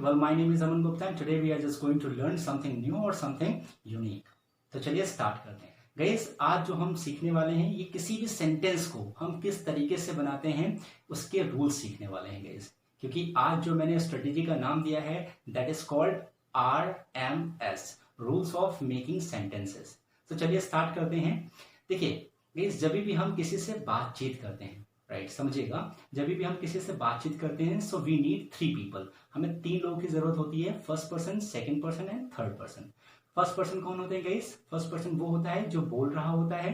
well, my name is Aman Gupta and today we are just going to learn something new or something unique. तो चलिए start करते हैं। Guys, आज जो हम सीखने वाले हैं ये किसी भी सेंटेंस को हम किस तरीके से बनाते हैं उसके रूल्स सीखने वाले हैं गाइस, क्योंकि आज जो मैंने स्ट्रेटेजी का नाम दिया है that is called RMS, rules of making sentences. तो चलिए स्टार्ट करते हैं। देखिए गाइस, जब भी हम किसी से बातचीत करते हैं, राइट, समझिएगा, जब भी हम किसी से बातचीत करते हैं सो वी नीड 3 पीपल, हमें 3 लोगों की जरूरत होती है, first person, second person and third person. First person कौन होते हैं गाइस? फर्स्ट पर्सन वो होता है जो बोल रहा होता है,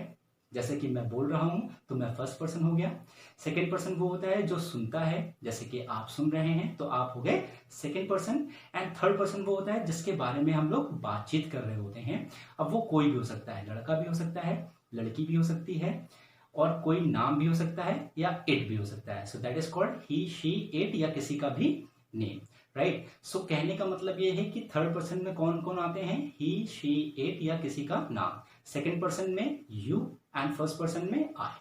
जैसे कि मैं बोल रहा हूं तो मैं फर्स्ट पर्सन हो गया। सेकंड पर्सन वो होता है जो सुनता है, जैसे कि आप सुन रहे हैं तो आप हो गए second person. And third person वो होता है जिसके बारे में हम लोग बातचीत कर रहे होते हैं। अब वो कोई भी हो सकता है, लड़का भी हो सकता है, लड़की भी हो सकती है, और कोई नाम भी हो सकता है या इट भी हो सकता है। So that is called he, she, it या किसी का भी नेम, राइट। सो कहने का मतलब ये है कि थर्ड पर्सन में कौन कौन आते हैं? ही, शी, इट या किसी का नाम। सेकंड पर्सन में यू एंड फर्स्ट पर्सन में आई।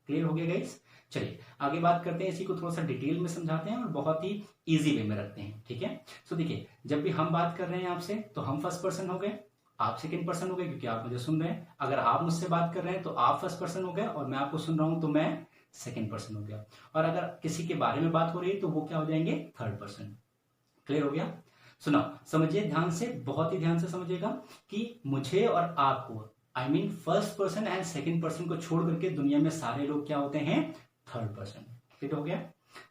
क्लियर हो गया गाइस? चलिए आगे बात करते हैं, इसी को थोड़ा सा डिटेल में समझाते हैं और बहुत ही इजी वे में रखते हैं, ठीक है। सो देखिए, जब भी हम बात कर रहे हैं आपसे तो हम फर्स्ट पर्सन हो गए, आप सेकंड पर्सन हो गए क्योंकि आप मुझे सुन रहे हैं। अगर आप मुझसे बात कर रहे हैं तो आप फर्स्ट पर्सन हो गए और मैं आपको सुन रहा हूं तो मैं सेकंड पर्सन हो गया। और अगर किसी के बारे में बात हो रही है तो वो क्या हो जाएंगे? Third person. क्लियर हो गया? सुनो, समझिए ध्यान से, बहुत ही ध्यान से समझिएगा कि मुझे और आपको, I mean first person and second person को छोड़ करके दुनिया में सारे लोग क्या होते हैं? Third person. क्लियर हो गया?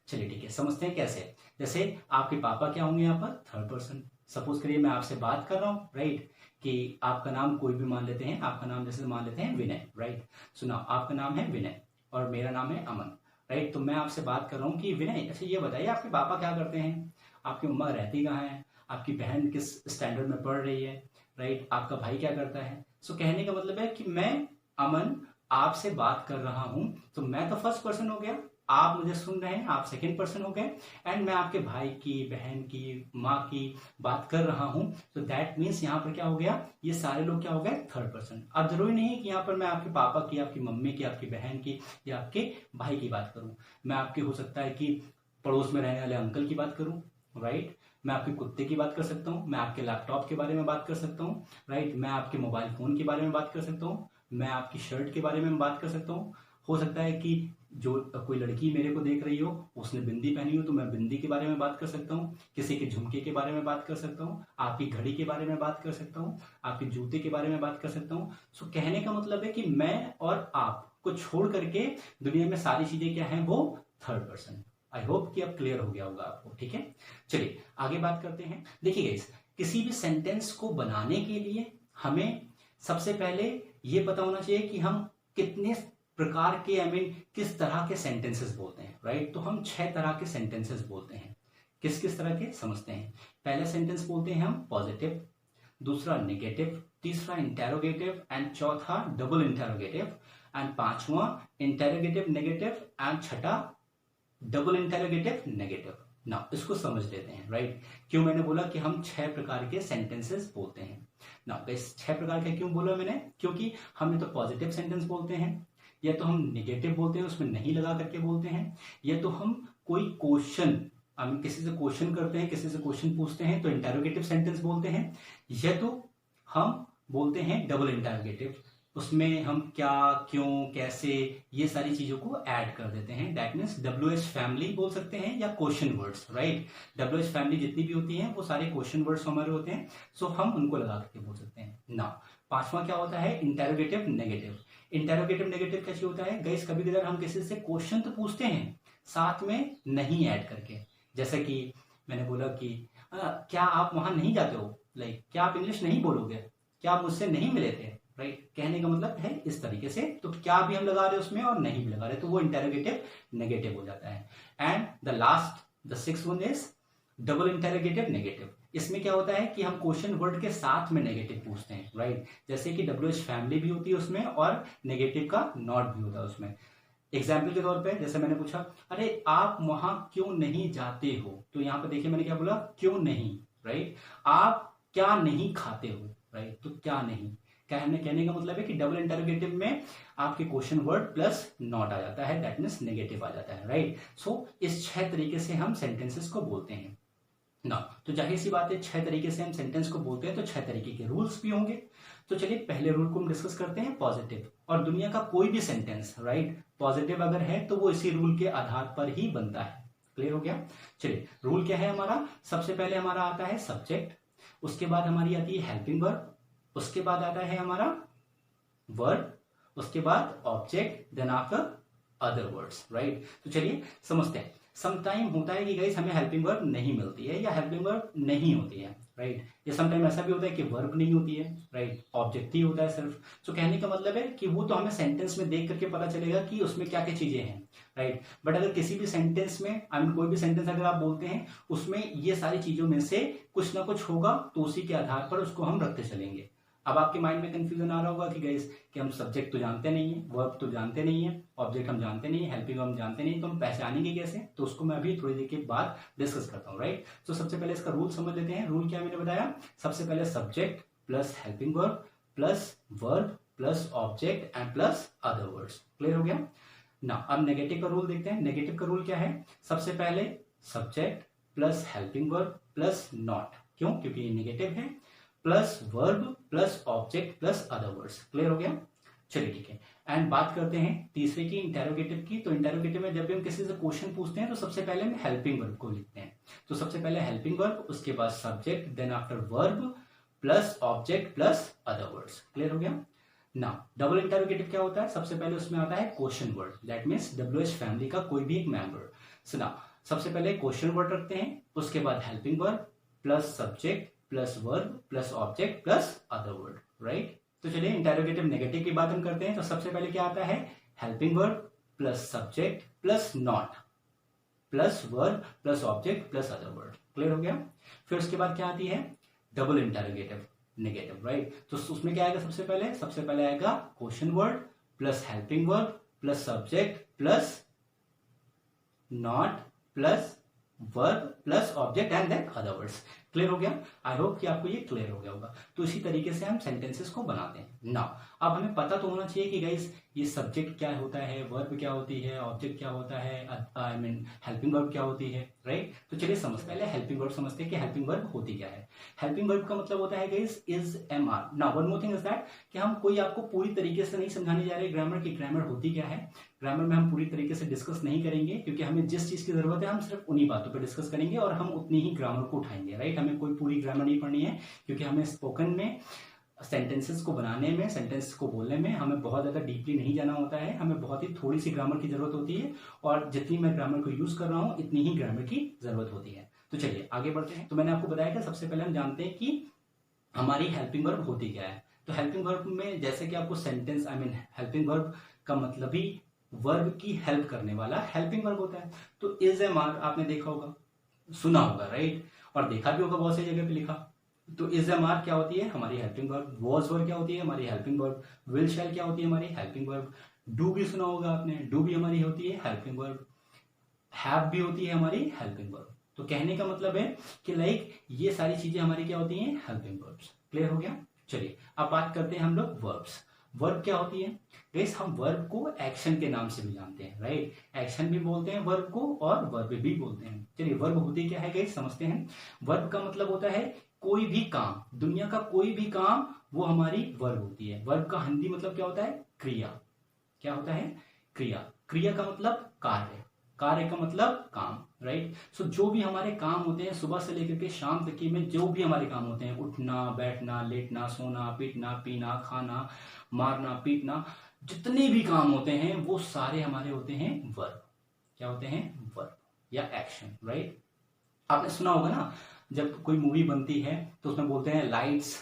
चलिए ठीक है, समझते हैं कैसे। जैसे आपके पापा क्या होंगे यहाँ पर? Third person. सपोज करिए मैं आपसे बात कर रहा हूं, राइट, कि आपका नाम कोई भी मान लेते हैं, आपका नाम जैसे मान लेते हैं विनय, राइट। सुना, आपका नाम है विनय और मेरा नाम है अमन, राइट। तो मैं आपसे बात कर रहा हूँ कि विनय, अच्छा ये बताइए आपके पापा क्या करते हैं, आपकी मम्मा रहती कहाँ है, आपकी बहन किस स्टैंडर्ड में पढ़ रही है, राइट, आपका भाई क्या करता है। सो कहने का मतलब है कि मैं अमन आपसे बात कर रहा हूं तो मैं तो फर्स्ट पर्सन हो गया, आप मुझे सुन रहे हैं, आप सेकंड पर्सन हो गए, एंड मैं आपके भाई की, बहन की, माँ की बात कर रहा हूं तो दैट मीन्स यहाँ पर क्या हो गया? ये सारे लोग क्या हो गए? Third person. अब जरूरी नहीं है कि यहाँ पर मैं आपके पापा की, आपकी मम्मी की, आपकी बहन की या आपके भाई की बात करूं। मैं आपकी हो सकता है कि पड़ोस में रहने वाले अंकल की बात करूं, राइट। मैं आपके कुत्ते की बात कर सकता हूँ, मैं आपके लैपटॉप के बारे में बात कर सकता हूँ, राइट। मैं आपके मोबाइल फोन के बारे में बात कर सकता हूँ, मैं आपकी शर्ट के बारे में बात कर सकता हूँ। हो सकता है कि जो कोई लड़की मेरे को देख रही हो उसने बिंदी पहनी हो तो मैं बिंदी के बारे में बात कर सकता हूँ, किसी के झुमके के बारे में बात कर सकता हूँ, आपकी घड़ी के बारे में बात कर सकता हूँ, आपके जूते के बारे में बात कर सकता हूँ। सो कहने का मतलब है कि मैं और आप को छोड़ करके दुनिया में सारी चीजें क्या है? वो थर्ड पर्सन। आई होप कि अब क्लियर हो गया होगा आपको, ठीक है। चलिए आगे बात करते हैं। देखिए गाइस, किसी भी सेंटेंस को बनाने के लिए हमें सबसे पहले ये पता होना चाहिए कि हम कितने प्रकार के, आई मीन किस तरह के सेंटेंसेस बोलते हैं, राइट। तो हम 6 तरह के सेंटेंसेस बोलते हैं। किस किस तरह के समझते हैं। पहला सेंटेंस बोलते हैं हम पॉजिटिव, दूसरा नेगेटिव, तीसरा इंटेरोगेटिव एंड चौथा डबल इंटेरोगेटिव एंड पांचवा इंटेरोगेटिव नेगेटिव एंड छठा डबल इंटेरोगेटिव नेगेटिव। ना इसको समझ लेते हैं, राइट। क्यों मैंने बोला कि हम 6 प्रकार के सेंटेंसेस बोलते हैं। ना इस 6 प्रकार के क्यों बोला मैंने? क्योंकि हम तो पॉजिटिव सेंटेंस बोलते हैं, या तो हम नेगेटिव बोलते हैं उसमें नहीं लगा करके बोलते हैं, या तो हम कोई क्वेश्चन, हम किसी से क्वेश्चन करते हैं, किसी से क्वेश्चन पूछते हैं तो इंटेरोगेटिव सेंटेंस बोलते हैं, या तो हम बोलते हैं डबल इंटेरोगेटिव, उसमें हम क्या, क्यों, कैसे, ये सारी चीजों को ऐड कर देते हैं। दैट मीन्स WH फैमिली बोल सकते हैं या question words, right. WH family जितनी भी होती हैं वो सारे क्वेश्चन वर्ड्स हमारे होते हैं, सो हम उनको लगा करके बोल सकते हैं। ना पांचवा क्या होता है? Interrogative negative. इंटेरोगेटिव नेगेटिव कैसे होता है गाइस? कभी कभी हम किसी से क्वेश्चन तो पूछते हैं साथ में नहीं ऐड करके, जैसे कि मैंने बोला कि क्या आप वहां नहीं जाते हो, लाइक क्या आप इंग्लिश नहीं बोलोगे, क्या आप मुझसे नहीं मिले थे, राइट। कहने का मतलब है इस तरीके से। तो क्या भी हम लगा रहे उसमें और नहीं भी लगा रहे तो वो इंटेरोगेटिव नेगेटिव हो जाता है। And the last, the 6th one is double interrogative negative. इसमें क्या होता है कि हम क्वेश्चन वर्ड के साथ में नेगेटिव पूछते हैं, राइट। जैसे कि WH फैमिली भी होती है उसमें और नेगेटिव का नॉट भी होता है उसमें। एग्जाम्पल के तौर पे जैसे मैंने पूछा, अरे आप वहां क्यों नहीं जाते हो, तो यहाँ पे देखिए मैंने क्या बोला? क्यों नहीं, राइट। आप क्या नहीं खाते हो, राइट। तो क्या नहीं कहने का मतलब है कि डबल इंटरोगेटिव में आपके क्वेश्चन वर्ड प्लस नॉट आ जाता है, दैट मीन्स नेगेटिव आ जाता है, राइट। सो इस 6 तरीके से हम सेंटेंसेस को बोलते हैं। ना। तो जाहिर सी बात है 6 तरीके से हम सेंटेंस को बोलते हैं, तो 6 तरीके के रूल्स भी होंगे। तो चलिए पहले रूल को हम डिस्कस करते हैं, पॉजिटिव। और दुनिया का कोई भी सेंटेंस राइट पॉजिटिव अगर है तो वो इसी रूल के आधार पर ही बनता है। क्लियर हो गया। चलिए रूल क्या है हमारा, सबसे पहले हमारा आता है सब्जेक्ट, उसके बाद हमारी आती है हेल्पिंग वर्ब, उसके बाद आता है हमारा वर्ब, उसके बाद object, then after other words. Right, तो चलिए समझते हैं। समटाइम होता है कि गाइस हमें हेल्पिंग वर्ब नहीं मिलती है या हेल्पिंग वर्ब नहीं होती है। राइट, या समटाइम ऐसा भी होता है कि वर्ब नहीं होती है। राइट, ऑब्जेक्ट ही होता है सिर्फ। तो कहने का मतलब है कि वो तो हमें सेंटेंस में देख करके पता चलेगा कि उसमें क्या क्या चीजें हैं। राइट, बट अगर किसी भी सेंटेंस में कोई भी सेंटेंस अगर आप बोलते हैं उसमें ये सारी चीजों में से कुछ ना कुछ होगा, तो उसी के आधार पर उसको हम रखते चलेंगे। अब आपके माइंड में कंफ्यूजन आ रहा होगा कि गाइस कि हम सब्जेक्ट तो जानते नहीं है, वर्ब तो जानते नहीं है, ऑब्जेक्ट हम जानते नहीं है, हेल्पिंग हम जानते नहीं, तो हम पहचानेंगे कैसे? तो उसको मैं अभी थोड़ी देर के बाद डिस्कस करता हूँ। राइट, तो सबसे पहले इसका रूल समझ लेते हैं। रूल क्या मैंने बताया, सबसे पहले subject plus helping verb plus verb plus object and plus other words. Clear हो गया ना। अब नेगेटिव का रूल देखते हैं। नेगेटिव का रूल क्या है, सबसे पहले subject plus helping verb plus not. क्यों? क्योंकि ये नेगेटिव है, plus verb plus object plus other words. Clear हो गया। चलिए ठीक है, एंड बात करते हैं तीसरे की, इंटेरोगेटिव की। तो इंटेरोगेटिव में जब भी हम किसी से क्वेश्चन पूछते हैं तो सबसे पहले हम हेल्पिंग वर्ब को लिखते हैं। तो सबसे पहले हेल्पिंग वर्ब, उसके बाद subject, then after verb plus object plus other words. Clear हो गया ना। डबल इंटेरोगेटिव क्या होता है, सबसे पहले उसमें आता है question word, that means WH family का कोई भी एक मेंबर। सुना, सबसे पहले क्वेश्चन वर्ड रखते हैं, उसके बाद helping verb plus subject plus verb plus object plus other word. Right, तो चलिए इंटेरोगेटिव नेगेटिव की बात हम करते हैं। तो सबसे पहले क्या आता है, helping verb plus subject plus not plus verb plus object plus other word. Clear हो गया। फिर उसके बाद क्या आती है, डबल इंटेरोगेटिव नेगेटिव। राइट, तो उसमें क्या आएगा, सबसे पहले आएगा question word plus helping verb plus subject plus not plus verb plus object and then other words. Clear हो गया। आई होप कि आपको ये क्लियर हो गया होगा। तो इसी तरीके से हम सेंटेंसेस को बनाते हैं ना। अब हमें पता तो होना चाहिए कि गाइस ये सब्जेक्ट क्या होता है, वर्ब क्या होती है, ऑब्जेक्ट क्या होता है, आई मीन हेल्पिंग वर्ब क्या होती है। राइट, तो चलिए पहले हेल्पिंग वर्ब समझते हैं कि हेल्पिंग वर्ब होती क्या है। हेल्पिंग वर्ब का मतलब होता है guys is MR। Now one more thing is that कि हम कोई आपको पूरी तरीके से नहीं समझाने जा रहे ग्रामर की, ग्रामर होती क्या है। ग्रामर में हम पूरी तरीके से डिस्कस नहीं करेंगे, क्योंकि हमें जिस चीज की जरूरत है हम सिर्फ उन्हीं बातों पर डिस्कस करेंगे और हम उतनी ही ग्रामर को उठाएंगे। राइट, हमें कोई पूरी ग्रामर नहीं पढ़नी है, क्योंकि हमें स्पोकन में सेंटेंसेस को बनाने में, सेंटेंस को बोलने में हमें बहुत ज्यादा डीपली नहीं जाना होता है। हमें बहुत ही थोड़ी सी ग्रामर की जरूरत होती है, और जितनी मैं ग्रामर को यूज कर रहा हूं इतनी ही ग्रामर की जरूरत होती है। तो चलिए आगे बढ़ते हैं। तो मैंने आपको बताया कि सबसे पहले हम जानते हैं कि हमारी हेल्पिंग वर्ब होती क्या है। तो हेल्पिंग वर्ब में जैसे कि आपको sentence, I mean helping verb का मतलब ही वर्ब की हेल्प करने वाला हेल्पिंग वर्ब होता है। तो इज MR आपने देखा होगा, सुना होगा। राइट, और देखा भी होगा बहुत सी जगह पे लिखा। तो इज MR क्या होती है, हमारी हेल्पिंग वर्ब। वॉज वर्ब क्या होती है, हमारी हेल्पिंग वर्ब। विल शैल क्या होती है, हमारी हेल्पिंग वर्ब। डू भी सुना होगा आपने, डू भी हमारी होती है हेल्पिंग वर्ब। हैव भी होती है हमारी हेल्पिंग वर्ब। तो कहने का मतलब है कि लाइक ये सारी चीजें हमारी क्या होती हैं, हेल्पिंग वर्ब्स। क्लियर हो गया। चलिए अब बात करते हैं हम लोग वर्ब्स। वर्ब क्या होती है गाइस, हम वर्ब को एक्शन के नाम से भी जानते हैं। राइट, एक्शन भी बोलते हैं वर्ब को और वर्ब भी बोलते हैं। चलिए वर्ब होती क्या है गाइस समझते हैं। वर्ब का मतलब होता है कोई भी काम, दुनिया का कोई भी काम, वो हमारी वर्ब होती है। वर्ब का हिंदी मतलब क्या होता है, क्रिया। क्या होता है, क्रिया। क्रिया का मतलब कार्य, कार्य का मतलब काम। राइट, सो जो भी हमारे काम होते हैं सुबह से लेकर के शाम तक में, जो भी हमारे काम होते हैं, उठना, बैठना, लेटना, सोना, पीटना, पीना, खाना, मारना, पीटना, जितने भी काम होते हैं वो सारे हमारे होते हैं वर्ब। क्या होते हैं, वर्ब या एक्शन। राइट, आपने सुना होगा ना, जब कोई मूवी बनती है तो उसमें बोलते हैं लाइट्स,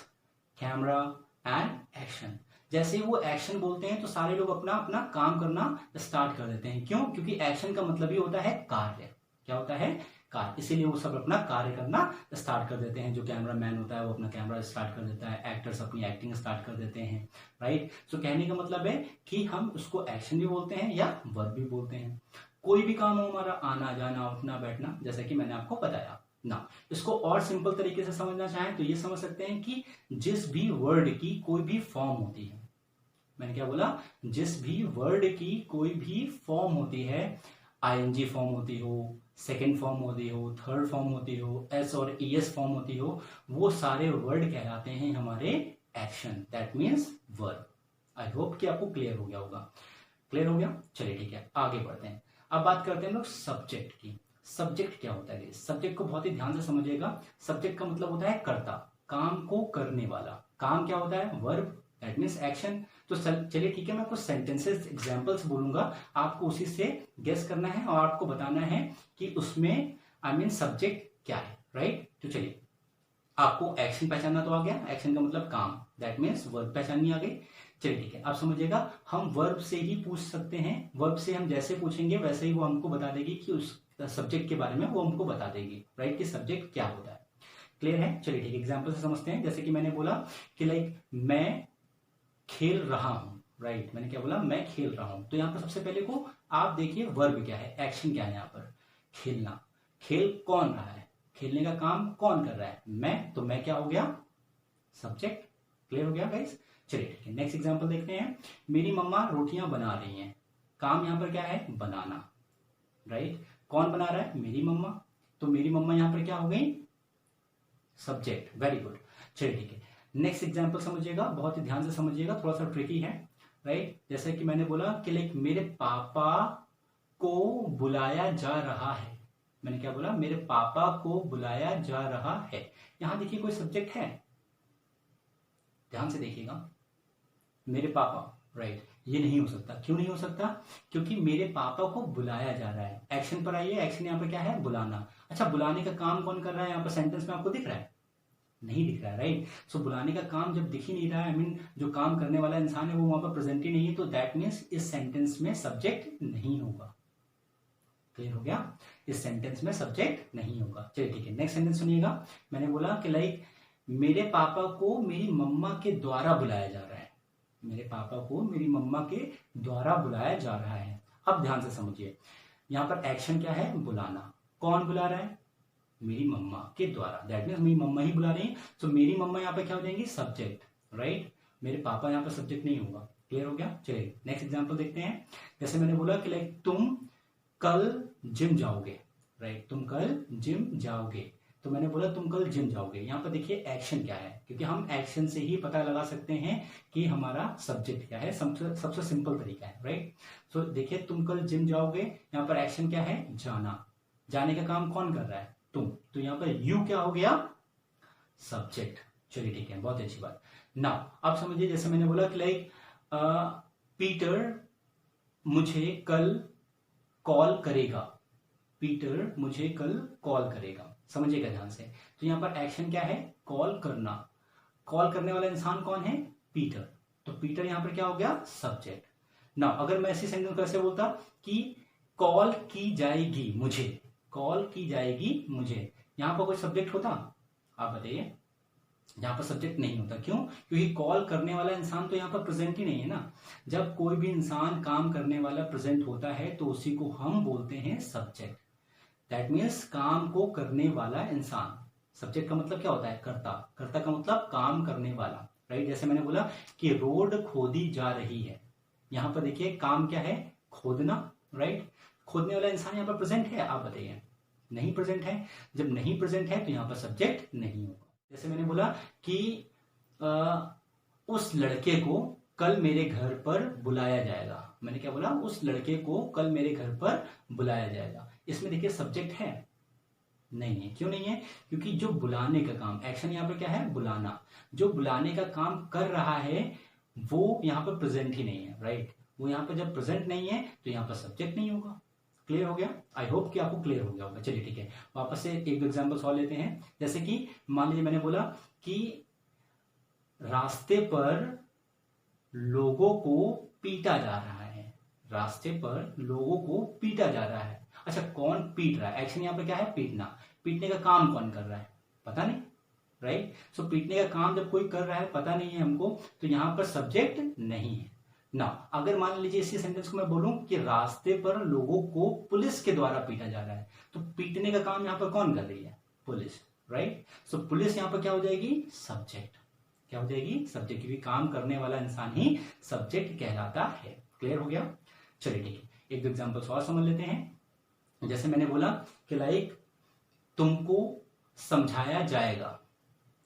कैमरा एंड एक्शन। जैसे वो एक्शन बोलते हैं तो सारे लोग अपना अपना काम करना स्टार्ट कर देते हैं। क्यों? क्योंकि एक्शन का मतलब ही होता है कार्य। क्या होता है, कार्य। इसीलिए वो सब अपना कार्य करना स्टार्ट कर देते हैं। जो कैमरा मैन होता है वो अपना कैमरा स्टार्ट कर देता है, एक्टर्स अपनी एक्टिंग स्टार्ट कर देते हैं। राइट, सो कहने का मतलब है कि हम उसको एक्शन भी बोलते हैं या वर्ब भी बोलते हैं। कोई भी काम हो हमारा, आना जाना, उठना बैठना, जैसा कि मैंने आपको बताया ना। इसको और सिंपल तरीके से समझना चाहें तो ये समझ सकते हैं कि जिस भी वर्ड की कोई भी फॉर्म होती है, मैंने क्या बोला, जिस भी वर्ड की कोई भी फॉर्म होती है, आईएनजी फॉर्म होती हो, सेकेंड फॉर्म होती हो, थर्ड फॉर्म होती हो, एस और ईएस फॉर्म होती हो, वो सारे वर्ड कहलाते हैं हमारे action, that means verb. I hope कि आपको क्लियर हो गया होगा। क्लियर हो गया? चलिए ठीक है, आगे बढ़ते हैं। अब बात करते हैं लोग सब्जेक्ट की। सब्जेक्ट क्या होता है? सब्जेक्ट को बहुत ही ध्यान से समझिएगा। सब्जेक्ट का मतलब होता है कर्ता, काम को करने वाला। काम क्या होता है? Verb, that means action. तो चलिए ठीक है, मैं कुछ सेंटेंसेस एग्जांपल्स बोलूंगा, आपको उसी से गेस करना है और आपको बताना है कि उसमें आई मीन सब्जेक्ट क्या है, राइट? तो चलिए, आपको एक्शन पहचानना तो आ गया, एक्शन का मतलब काम, दैट मीन्स वर्ब पहचाननी आ गई। चलिए ठीक है, आप समझिएगा, हम वर्ब से ही पूछ सकते हैं। वर्ब से हम जैसे पूछेंगे वैसे ही वो हमको बता देगी कि उस सब्जेक्ट के बारे में वो हमको बता देगी, राइट, कि सब्जेक्ट क्या होता है। क्लियर है? चलिए ठीक है, एग्जाम्पल से समझते हैं। जैसे कि मैंने बोला कि लाइक मैं खेल रहा हूं, राइट, मैंने क्या बोला? मैं खेल रहा हूं। तो यहां पर सबसे पहले को आप देखिए वर्ब क्या है, एक्शन क्या है यहाँ पर? खेलना। खेल कौन रहा है? खेलने का काम कौन कर रहा है? मैं। तो मैं क्या हो गया? सब्जेक्ट। क्लियर हो गया गाइस? चलिए ठीक है, नेक्स्ट एग्जांपल देखते हैं। मेरी मम्मा रोटियां बना रही हैं। काम यहां पर क्या है? बनाना, राइट। कौन बना रहा है? मेरी मम्मा। तो मेरी मम्मा यहां पर क्या हो गई? सब्जेक्ट। Very good. चलिए ठीक है, नेक्स्ट एग्जांपल समझिएगा, बहुत ही ध्यान से समझिएगा, थोड़ा सा ट्रिकी है, राइट। जैसे कि मैंने बोला कि लाइक मेरे पापा को बुलाया जा रहा है। मैंने क्या बोला? मेरे पापा को बुलाया जा रहा है। यहां देखिए कोई सब्जेक्ट है? ध्यान से देखिएगा, मेरे पापा, राइट, ये नहीं हो सकता। क्यों नहीं हो सकता? क्योंकि मेरे पापा को बुलाया जा रहा है। एक्शन पर आइए, एक्शन यहाँ पर क्या है? बुलाना। अच्छा, बुलाने का काम कौन कर रहा है? यहाँ पर सेंटेंस में आपको दिख रहा है? नहीं दिख रहा है, राइट। सो बुलाने का काम जब दिख ही नहीं रहा है, आई मीन जो काम करने वाला इंसान है वो वहां पर प्रेजेंट ही नहीं है, तो दैट मीन्स इस सेंटेंस में सब्जेक्ट नहीं होगा। क्लियर हो गया? इस सेंटेंस में सब्जेक्ट नहीं होगा। चलिए ठीक है, नेक्स्ट सेंटेंस सुनिएगा। मैंने बोला कि लाइक मेरे पापा को मेरी मम्मा के द्वारा बुलाया जा रहा है। मेरे पापा को मेरी मम्मा के द्वारा बुलाया जा रहा है। अब ध्यान से समझिए, यहां पर एक्शन क्या है? बुलाना। कौन बुला रहा है? मेरी मम्मा के द्वारा, दैट मीन्स मेरी मम्मा ही बुला रही है। तो मेरी मम्मा यहाँ पे क्या हो जाएंगी? Subject, right. मेरे पापा यहाँ पर सब्जेक्ट नहीं होगा। क्लियर हो गया? चलिए नेक्स्ट एग्जांपल देखते हैं। जैसे मैंने बोला कि लाइक तुम कल जिम जाओगे, राइट, तुम कल जिम जाओगे। तो मैंने बोला तुम कल जिम जाओगे। यहाँ पर देखिए एक्शन क्या है, क्योंकि हम एक्शन से ही पता लगा सकते हैं कि हमारा सब्जेक्ट क्या है। सबसे सिंपल तरीका है, राइट। तो देखिए तुम कल जिम जाओगे, यहाँ पर एक्शन क्या है? जाना। जाने का काम कौन कर रहा है? तुम। तो यहाँ पर यू क्या हो गया? सब्जेक्ट। चलिए ठीक है, बहुत अच्छी बात। नाउ अब समझिए, जैसे मैंने बोला कि लाइक पीटर मुझे कल कॉल करेगा। पीटर मुझे कल कॉल करेगा। समझिएगा ध्यान से। तो यहां पर एक्शन क्या है? कॉल करना। कॉल करने वाला इंसान कौन है? पीटर। तो पीटर यहां पर क्या हो गया? सब्जेक्ट। ना अगर मैं ऐसी सेंटेंस कैसे बोलता कि कॉल की जाएगी मुझे, कॉल की जाएगी मुझे, यहां पर कोई सब्जेक्ट होता? आप बताइए। यहाँ पर सब्जेक्ट नहीं होता। क्यों? क्योंकि कॉल करने वाला इंसान तो यहाँ पर प्रेजेंट ही नहीं है ना। जब कोई भी इंसान काम करने वाला प्रेजेंट होता है तो उसी को हम बोलते हैं सब्जेक्ट। दैट मीन्स काम को करने वाला इंसान। सब्जेक्ट का मतलब क्या होता है? कर्ता। कर्ता का मतलब काम करने वाला, राइट। जैसे मैंने बोला कि रोड खोदी जा रही है। यहां पर देखिए काम क्या है? खोदना, राइट। खोदने वाला इंसान यहाँ पर प्रेजेंट है? आप बताइए। नहीं प्रेजेंट है। जब नहीं प्रेजेंट है तो यहाँ पर सब्जेक्ट नहीं होगा। जैसे मैंने बोला कि उस लड़के को कल मेरे घर पर बुलाया जाएगा। मैंने क्या बोला? उस लड़के को कल मेरे घर पर बुलाया जाएगा। इसमें देखिए सब्जेक्ट है? नहीं है। क्यों नहीं है? क्योंकि जो बुलाने का काम, एक्शन यहाँ पर क्या है? बुलाना। जो बुलाने का काम कर रहा है वो यहाँ पर प्रेजेंट ही नहीं है, राइट। वो यहाँ पर जब प्रेजेंट नहीं है तो यहाँ पर सब्जेक्ट नहीं होगा। क्लियर हो गया? आई होप कि आपको क्लियर हो गया होगा। चलिए ठीक है, वापस से एक एग्जांपल सॉल्व लेते हैं। जैसे कि मान लीजिए मैंने बोला कि रास्ते पर लोगों को पीटा जा रहा है। रास्ते पर लोगों को पीटा जा रहा है। अच्छा, कौन पीट रहा है? एक्शन यहाँ पर क्या है? पीटना। पीटने का काम कौन कर रहा है? पता नहीं, राइट। सो पीटने का काम जब कोई कर रहा है, पता नहीं है हमको, तो यहां पर सब्जेक्ट नहीं है ना। अगर मान लीजिए इसी सेंटेंस को मैं बोलूं कि रास्ते पर लोगों को पुलिस के द्वारा पीटा जा रहा है, तो पीटने का काम यहां पर कौन कर रही है? Police, right. सो पुलिस यहां पर क्या हो जाएगी? सब्जेक्ट। क्या हो जाएगी? सब्जेक्ट, क्योंकि काम करने वाला इंसान ही सब्जेक्ट कहलाता है। क्लियर हो गया? चलिए ठीक है, एक एग्जांपल और समझ लेते हैं। जैसे मैंने बोला कि लाइक तुमको समझाया जाएगा,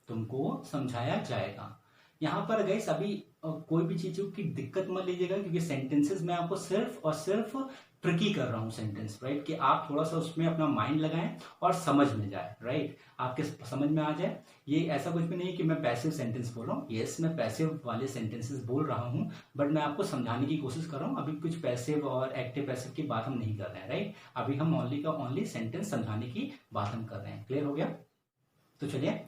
तुमको समझाया जाएगा। यहाँ पर गाइस अभी कोई भी चीजों की दिक्कत मत लीजिएगा, क्योंकि सेंटेंसेस में आपको सिर्फ और सिर्फ ट्रिकी कर रहा हूँ सेंटेंस, राइट, कि आप थोड़ा सा उसमें अपना माइंड लगाएं और समझ में जाए, राइट, आपके समझ में आ जाए। ये ऐसा कुछ भी नहीं है कि मैं पैसिव सेंटेंस बोल रहा हूँ, यस मैं पैसिव वाले सेंटेंसेस बोल रहा हूँ, बट मैं आपको समझाने की कोशिश कर रहा हूँ। अभी कुछ पैसिव और एक्टिव पैसिव की बात हम नहीं कर रहे हैं, राइट, अभी हम ओनली का ओनली सेंटेंस समझाने की बात हम कर रहे हैं। क्लियर हो गया? तो चलिए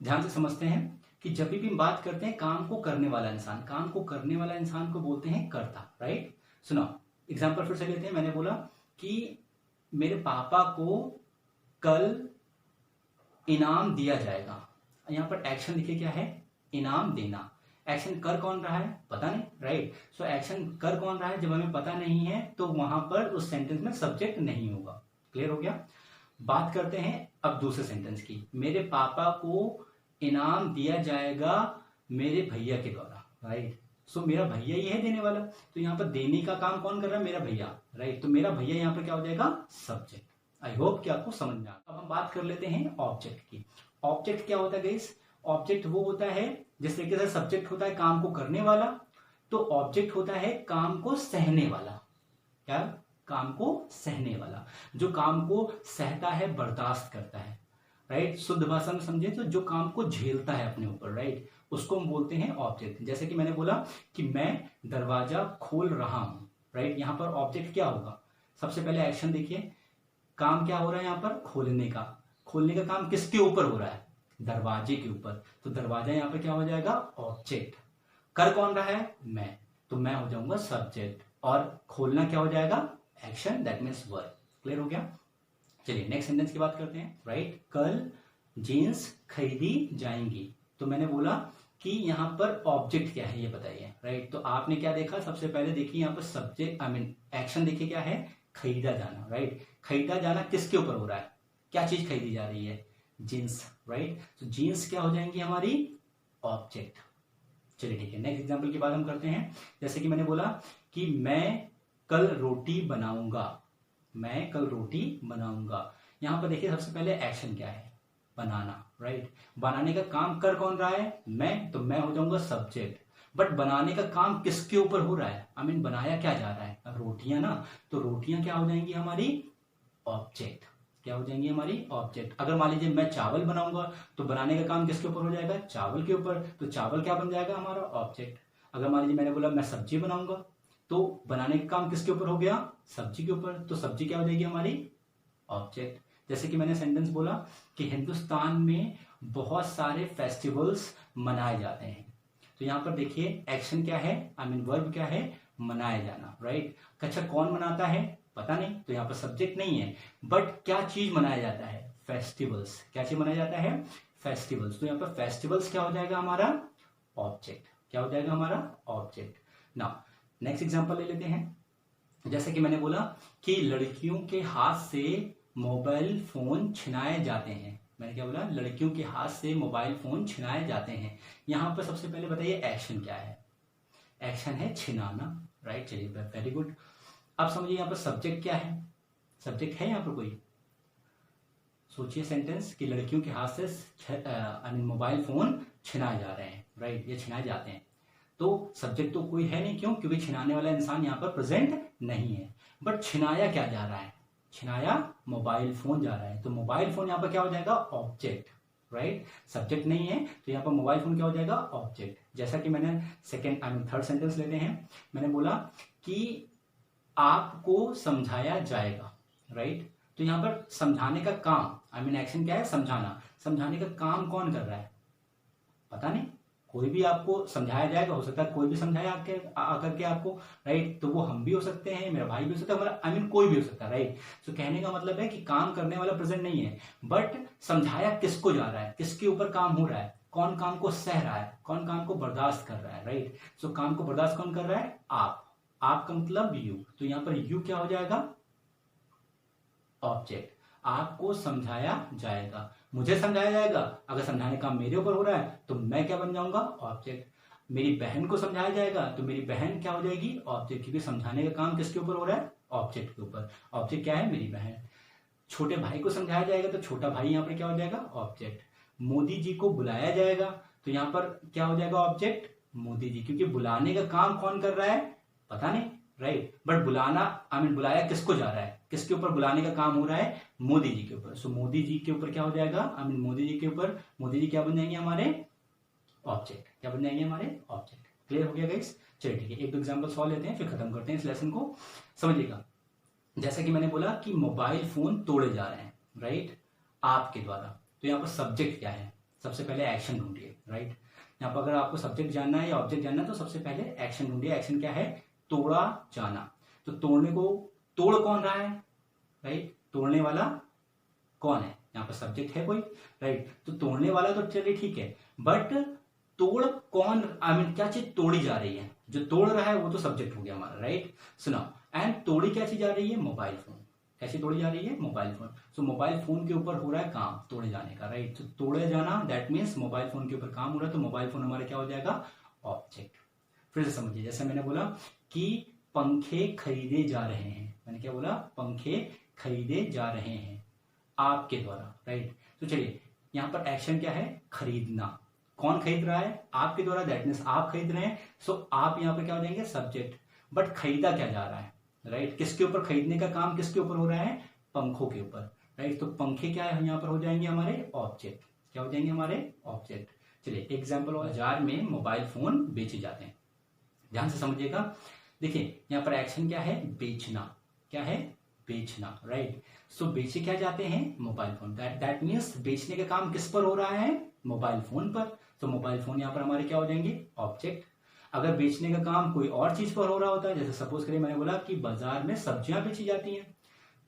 ध्यान से समझते हैं कि जब भी हम बात करते हैं काम को करने वाला इंसान, काम को करने वाला इंसान को बोलते हैं कर्ता, राइट। सुनो एग्जांपल फिर से लेते हैं। मैंने बोला कि मेरे पापा को कल इनाम दिया जाएगा। यहाँ पर एक्शन देखिए क्या है, इनाम देना। एक्शन कर कौन रहा है पता नहीं, राइट। सो एक्शन कर कौन रहा है, जब हमें पता नहीं है तो वहां पर उस सेंटेंस में सब्जेक्ट नहीं होगा। क्लियर हो गया? बात करते हैं अब दूसरे सेंटेंस की। मेरे पापा को इनाम दिया जाएगा मेरे भैया के द्वारा, राइट। सो मेरा भैया ही है देने वाला, तो यहाँ पर देने का काम कौन कर रहा है, मेरा भैया, राइट। तो मेरा भैया यहाँ पर क्या हो जाएगा, सब्जेक्ट। आई होप कि आपको समझ में आ। अब हम बात कर लेते हैं ऑब्जेक्ट की। ऑब्जेक्ट क्या होता है गाइस? ऑब्जेक्ट वो होता है जिस तरीके से सब्जेक्ट होता है काम को करने वाला, तो ऑब्जेक्ट होता है काम को सहने वाला। क्या? काम को सहने वाला, जो काम को सहता है, बर्दाश्त करता है, राइट। शुद्ध भाषा में समझे तो जो काम को झेलता है अपने ऊपर, राइट, उसको हम बोलते हैं ऑब्जेक्ट। जैसे कि मैंने बोला कि मैं दरवाजा खोल रहा हूं, राइट। यहां पर ऑब्जेक्ट क्या होगा? सबसे पहले एक्शन देखिए, काम क्या हो रहा है यहाँ पर, खोलने का। खोलने का काम किसके ऊपर हो रहा है, दरवाजे के ऊपर, तो दरवाजा यहाँ पर क्या हो जाएगा, ऑब्जेक्ट। कर कौन रहा है, मैं, तो मैं हो जाऊंगा सब्जेक्ट, और खोलना क्या हो जाएगा, action, that means verb. Clear हो गया? चलिए नेक्स्ट सेंटेंस की बात करते हैं, राइट। कल जीन्स खरीदी जाएंगी, तो मैंने बोला कि यहाँ पर ऑब्जेक्ट क्या है ये बताइए, राइट। तो आपने क्या देखा, सबसे पहले देखिए यहाँ पर सब्जेक्ट, आई मीन एक्शन देखिए क्या है, खरीदा जाना, राइट। खरीदा जाना किसके ऊपर हो रहा है, क्या चीज खरीदी जा रही है, जीन्स, राइट। तो जीन्स क्या हो जाएंगी हमारी, ऑब्जेक्ट। चलिए ठीक है, नेक्स्ट एग्जाम्पल की बात हम करते हैं। जैसे कि मैंने बोला कि मैं कल रोटी बनाऊंगा, मैं कल रोटी बनाऊंगा। यहां पर देखिए सबसे पहले एक्शन क्या है, बनाना, राइट। बनाने का काम कर कौन रहा है, मैं, तो मैं हो जाऊंगा सब्जेक्ट। बट बनाने का काम किसके ऊपर हो रहा है, आई मीन बनाया क्या जा रहा है, रोटियां ना, तो रोटियां क्या हो जाएंगी हमारी, ऑब्जेक्ट। क्या हो जाएंगी हमारी, ऑब्जेक्ट। अगर मान लीजिए मैं चावल बनाऊंगा, तो बनाने का काम किसके ऊपर हो जाएगा, चावल के ऊपर, तो चावल क्या बन जाएगा हमारा, ऑब्जेक्ट। अगर मान लीजिए मैंने बोला मैं सब्जी बनाऊंगा, तो बनाने का काम किसके ऊपर हो गया, सब्जी के ऊपर, तो सब्जी क्या हो जाएगी हमारी, ऑब्जेक्ट। जैसे कि मैंने सेंटेंस बोला कि हिंदुस्तान में बहुत सारे फेस्टिवल्स मनाए जाते हैं, तो यहां पर देखिए एक्शन क्या है, आई मीन वर्ब क्या है, मनाया जाना, राइट। अच्छा कौन मनाता है पता नहीं, तो यहाँ पर सब्जेक्ट नहीं है, बट क्या चीज मनाया जाता है, फेस्टिवल्स। क्या चीज मनाया जाता है, फेस्टिवल्स। तो यहाँ पर फेस्टिवल्स क्या हो जाएगा हमारा, ऑब्जेक्ट। क्या हो जाएगा हमारा, ऑब्जेक्ट। नाउ नेक्स्ट एग्जांपल ले लेते हैं। जैसे कि मैंने बोला कि लड़कियों के हाथ से मोबाइल फोन छिनाए जाते हैं। मैंने क्या बोला, लड़कियों के हाथ से मोबाइल फोन छिनाए जाते हैं। यहां पर सबसे पहले बताइए एक्शन क्या है, एक्शन है छिनाना, राइट। चलिए वेरी गुड। अब समझिए यहाँ पर सब्जेक्ट क्या है, सब्जेक्ट है यहाँ पर कोई, सोचिए सेंटेंस कि लड़कियों के हाथ से आई मीन मोबाइल फोन छिनाए जा रहे हैं, राइट, ये छिनाए जाते हैं। तो सब्जेक्ट तो कोई है नहीं, क्यों, क्योंकि छिनाने वाला इंसान यहाँ पर प्रेजेंट नहीं है। बट छिनाया क्या जा रहा है, छिनाया मोबाइल फोन जा रहा है, तो मोबाइल फोन यहाँ पर क्या हो जाएगा, ऑब्जेक्ट, राइट। सब्जेक्ट नहीं है तो यहाँ पर मोबाइल फोन क्या हो जाएगा, ऑब्जेक्ट। जैसा कि मैंने second I mean third sentence लेते हैं। मैंने बोला कि आपको समझाया जाएगा, राइट। तो यहाँ पर समझाने का काम, आई मीन एक्शन क्या है, समझाना। समझाने का काम कौन कर रहा है पता नहीं, कोई भी आपको समझाया जाएगा, हो सकता है कोई भी समझाया आकर के आपको, राइट। तो वो हम भी हो सकते हैं, मेरा भाई भी हो सकता है, हमारा आई मीन कोई भी हो सकता है, राइट। तो कहने का मतलब है कि काम करने वाला प्रेजेंट नहीं है, बट समझाया किसको जा रहा है, किसके ऊपर काम हो रहा है, कौन काम को सह रहा है, कौन काम को बर्दाश्त कर रहा है, राइट। सो काम को बर्दाश्त कौन कर रहा है, आपका मतलब यू। तो यहाँ पर यू क्या हो जाएगा, ऑब्जेक्ट। आपको समझाया जाएगा, मुझे समझाया जाएगा। अगर समझाने का काम मेरे ऊपर हो रहा है तो मैं क्या बन जाऊंगा, ऑब्जेक्ट। मेरी बहन को समझाया जाएगा तो मेरी बहन क्या हो जाएगी, ऑब्जेक्ट, क्योंकि समझाने का काम किसके ऊपर हो रहा है, ऑब्जेक्ट के ऊपर। ऑब्जेक्ट क्या है? मेरी बहन। छोटे भाई को समझाया जाएगा तो छोटा भाई यहाँ पर क्या हो जाएगा? ऑब्जेक्ट। मोदी जी को बुलाया जाएगा तो यहाँ पर क्या हो जाएगा? ऑब्जेक्ट मोदी जी, क्योंकि बुलाने का काम कौन कर रहा है? पता नहीं, राइट। बट बुलाना बुलाया किसको जा रहा है? किसके ऊपर बुलाने का काम हो रहा है? मोदी जी के ऊपर। सो मोदी जी के ऊपर क्या हो जाएगा? मोदी जी के ऊपर मोदी जी क्या बन जाएंगे? हमारे ऑब्जेक्ट। क्या बन जाएंगे? हमारे ऑब्जेक्ट। क्लियर हो गया गाइस? चलिए ठीक है, एक दो एग्जांपल सॉल्व लेते हैं फिर खत्म करते हैं इस लेसन को। समझिएगा, जैसा कि मैंने बोला कि मोबाइल फोन तोड़े जा रहे हैं, राइट, आपके द्वारा। तो यहाँ पर सब्जेक्ट क्या है? सबसे पहले एक्शन ढूंढिए, राइट। यहाँ पर अगर आपको सब्जेक्ट जानना है या ऑब्जेक्ट जानना है तो सबसे पहले एक्शन ढूंढिए। एक्शन क्या है? तोड़ा जाना। तो तोड़ने को तोड़ कौन रहा है? राइट, तोड़ने वाला कौन है? यहाँ पर सब्जेक्ट है कोई, राइट। तो तोड़ने वाला तो चलिए ठीक है, बट तोड़ कौन, क्या चीज तोड़ी जा रही है? जो तोड़ रहा है वो तो सब्जेक्ट हो गया हमारा, राइट। सुनाओ, एंड तोड़ी क्या चीज जा रही है? Mobile phone. कैसे तोड़ी जा रही है? Mobile phone. So mobile phone के ऊपर हो रहा है काम तोड़े जाने का, राइट। तो तोड़े जाना दैट मीन्स मोबाइल फोन के ऊपर काम हो रहा है, तो मोबाइल फोन हमारा क्या हो जाएगा? ऑब्जेक्ट। फिर से समझिए, जैसे मैंने बोला कि पंखे खरीदे जा रहे हैं। मैंने क्या बोला? पंखे खरीदे जा रहे हैं आपके द्वारा, राइट। तो चलिए, यहाँ पर एक्शन क्या है? खरीदना। कौन खरीद रहा है? आपके द्वारा, दैट मीन्स आप खरीद रहे हैं। सो आप यहाँ पर क्या हो जाएंगे? सब्जेक्ट। बट खरीदा क्या जा रहा है? राइट, किसके ऊपर? खरीदने का काम किसके ऊपर हो रहा है? पंखों के ऊपर, राइट। तो पंखे क्या है? यहाँ पर हो जाएंगे हमारे ऑब्जेक्ट। क्या हो जाएंगे? हमारे ऑब्जेक्ट। चलिए एग्जाम्पल, बाजार में मोबाइल फोन बेचे जाते हैं। ध्यान से समझिएगा। देखिए यहाँ पर एक्शन क्या है? बेचना। क्या है? बेचना, राइट। सो बेचे क्या जाते हैं? Mobile phone. दैट मीन्स बेचने का काम किस पर हो रहा है? मोबाइल फोन पर। तो मोबाइल फोन यहाँ पर हमारे क्या हो जाएंगे? ऑब्जेक्ट। अगर बेचने का काम कोई और चीज पर हो रहा होता है, जैसे सपोज करिए मैंने बोला कि बाजार में सब्जियां बेची जाती हैं,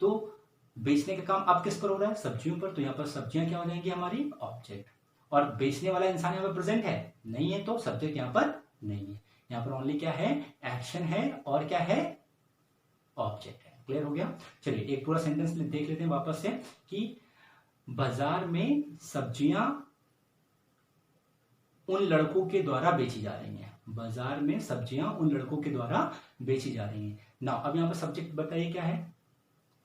तो बेचने का काम अब किस पर हो रहा है? सब्जियों पर। तो यहाँ पर सब्जियां क्या हो जाएंगी? हमारी ऑब्जेक्ट। और बेचने वाला इंसान यहाँ पर प्रेजेंट है नहीं है, तो सब्जेक्ट यहाँ पर नहीं है। यहाँ पर ओनली क्या है? एक्शन है, और क्या है? ऑब्जेक्ट है। क्लियर हो गया? चलिए एक पूरा सेंटेंस देख लेते हैं वापस से कि बाजार में सब्जियां उन लड़कों के द्वारा बेची जा रही हैं। बाजार में सब्जियां उन लड़कों के द्वारा बेची जा रही हैं। नाउ अब यहाँ पर सब्जेक्ट बताइए क्या है?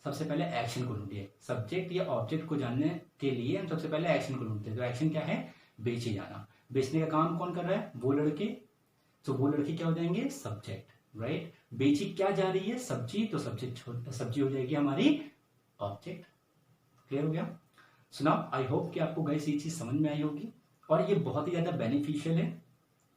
सबसे पहले एक्शन को ढूंढिए। सब्जेक्ट या ऑब्जेक्ट को जानने के लिए हम सबसे पहले एक्शन को ढूंढते हैं। तो एक्शन क्या है? बेचे जाना। बेचने का काम कौन कर रहा है? वो लड़के। तो वो लड़के क्या हो जाएंगे? Subject, right. बेची क्या जा रही है? सब्जी। तो सब्जी हो जाएगी हमारी ऑब्जेक्ट। क्लियर हो गया? सुनाओ, आई होप कि आपको गाइस ये चीज समझ में आई होगी और ये बहुत ही ज्यादा बेनिफिशियल है।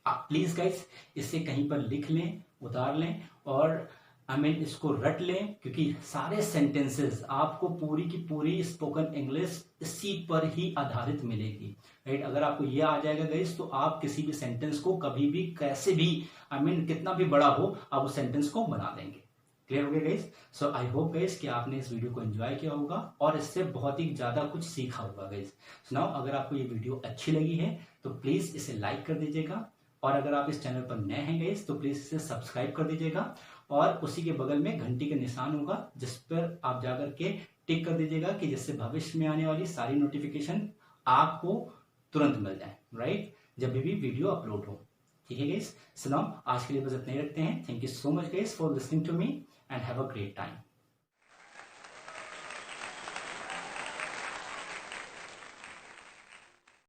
आप प्लीज गाइस इसे कहीं पर लिख लें, उतार लें और इसको रट लें, क्योंकि सारे सेंटेंसेस आपको पूरी की पूरी स्पोकन इंग्लिश इसी पर ही आधारित मिलेगी, राइट। अगर आपको ये आ जाएगा गाइस तो आप किसी भी सेंटेंस को कभी भी कैसे भी कितना भी बड़ा हो आप उस सेंटेंस को बना देंगे। क्लियर हो गया guys? So I hope guys कि आपने इस वीडियो को एंजॉय किया होगा और इससे बहुत ही ज्यादा कुछ सीखा होगा गाइस। सुनाओ, अगर आपको ये वीडियो अच्छी लगी है तो प्लीज इसे लाइक कर दीजिएगा, और अगर आप इस चैनल पर नए हैं गाइस तो प्लीज इसे सब्सक्राइब कर दीजिएगा, और उसी के बगल में घंटी का निशान होगा जिस पर आप जाकर के टिक कर दीजिएगा कि जिससे भविष्य में आने वाली सारी नोटिफिकेशन आपको तुरंत मिल जाए, राइट, जब भी वीडियो अपलोड हो। ठीक है गाइस? सुनाओ, आज के लिए बस इतना ही रखते हैं। Thank you so much guys for listening to me and have a great time.